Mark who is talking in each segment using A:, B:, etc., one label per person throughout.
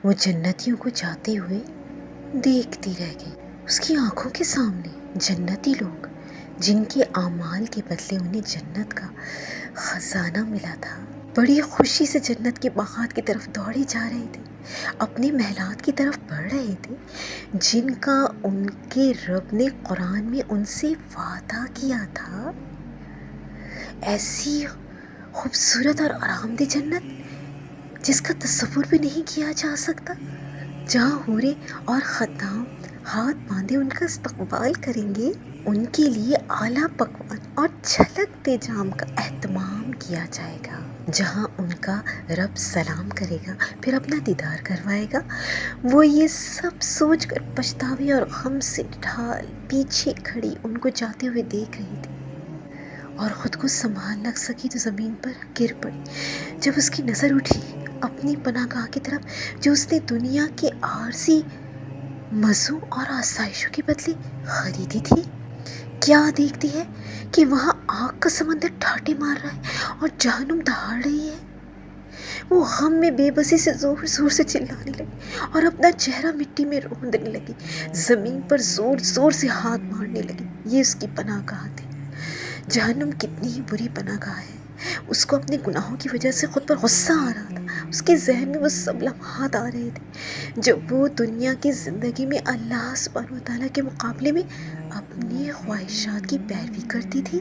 A: وہ جنتیوں کو جاتے ہوئے دیکھتی رہ گئی۔ اس کی آنکھوں کے سامنے جنتی لوگ، جن کے اعمال کے بدلے انہیں جنت کا خزانہ ملا تھا، بڑی خوشی سے جنت کے باغات کی طرف دوڑے جا رہے تھے، اپنے محلات کی طرف بڑھ رہے تھے، جن کا ان کے رب نے قرآن میں ان سے وعدہ کیا تھا۔ ایسی خوبصورت اور آرام دہ جنت جس کا تصور بھی نہیں کیا جا سکتا، جہاں حوریں اور خدام ہاتھ باندھے ان کا استقبال کریں گے، ان کے لیے اعلیٰ پکوان اور چھلکتے جام کا اہتمام کیا جائے گا، جہاں ان کا رب سلام کرے گا، پھر اپنا دیدار کروائے گا۔ وہ یہ سب سوچ کر پچھتاوے اور غم سے ڈھال پیچھے کھڑی ان کو جاتے ہوئے دیکھ رہی تھی، اور خود کو سنبھال نہ سکی تو زمین پر گر پڑی۔ جب اس کی نظر اٹھی اپنی پناہ گاہ کی طرف، جو اس نے دنیا کے عارضی مزوں اور آسائشوں کے بدلے خریدی تھی، کیا دیکھتی ہے کہ وہاں آگ کا سمندر ٹھاٹے مار رہا ہے اور جہنم دہاڑ رہی ہے۔ وہ غم میں بے بسی سے زور زور سے چلانے لگی اور اپنا چہرہ مٹی میں روندنے لگی، زمین پر زور زور سے ہاتھ مارنے لگی۔ یہ اس کی پناہ گاہ تھی۔ جہنم کتنی ہی بری پناہ گاہ ہے۔ اس کو اپنے گناہوں کی وجہ سے خود پر غصہ آ رہا تھا۔ اس کے ذہن میں وہ سب لمحات آ رہے تھے جب وہ دنیا کی زندگی میں اللہ سبحانہ و تعالیٰ کے مقابلے میں اپنی خواہشات کی پیروی کرتی تھی۔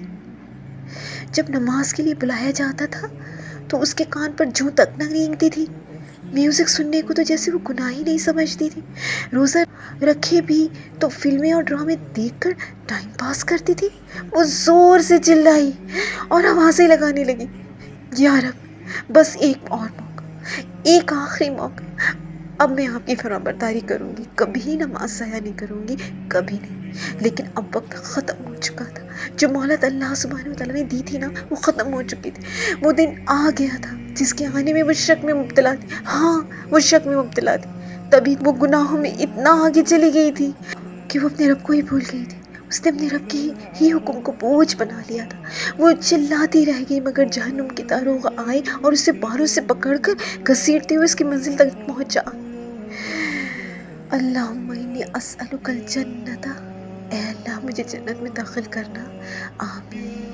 A: جب نماز کے لیے بلایا جاتا تھا تو اس کے کان پر جوں تک نہ رینگتی تھی۔ میوزک سننے کو تو جیسے وہ گناہ ہی نہیں سمجھتی تھی۔ روزہ رکھے بھی تو فلمیں اور ڈرامے دیکھ کر ٹائم پاس کرتی تھی۔ وہ زور سے چلائی اور آوازیں لگانے لگی، یا رب بس ایک اور موقع، ایک آخری موقع، اب میں آپ کی فرمانبرداری کروں گی، کبھی نماز ضائع نہیں کروں گی، کبھی نہیں۔ لیکن اب وقت ختم ہو چکا تھا، جو مہلت اللہ سبحانہ وتعالیٰ نے دی تھی نا، وہ ختم ہو چکی تھی۔ وہ دن آ گیا تھا جس کے آنے میں وہ شک میں مبتلا تھی۔ ہاں، وہ شک میں مبتلا تھی، تبھی وہ گناہوں میں اتنا آگے چلی گئی تھی کہ وہ اپنے رب کو ہی بھول گئی تھی۔ اس نے اپنے رب کے ہی حکم کو بوجھ بنا لیا تھا۔ وہ چلاتی رہ گئی مگر جہنم کے داروغ آئے اور اسے باروں سے پکڑ کر گھسیٹتے ہوئے اس کی منزل تک پہنچا۔ اللہم انی اسألک الجنۃ، اے اللہ مجھے جنت میں داخل کرنا، آمین۔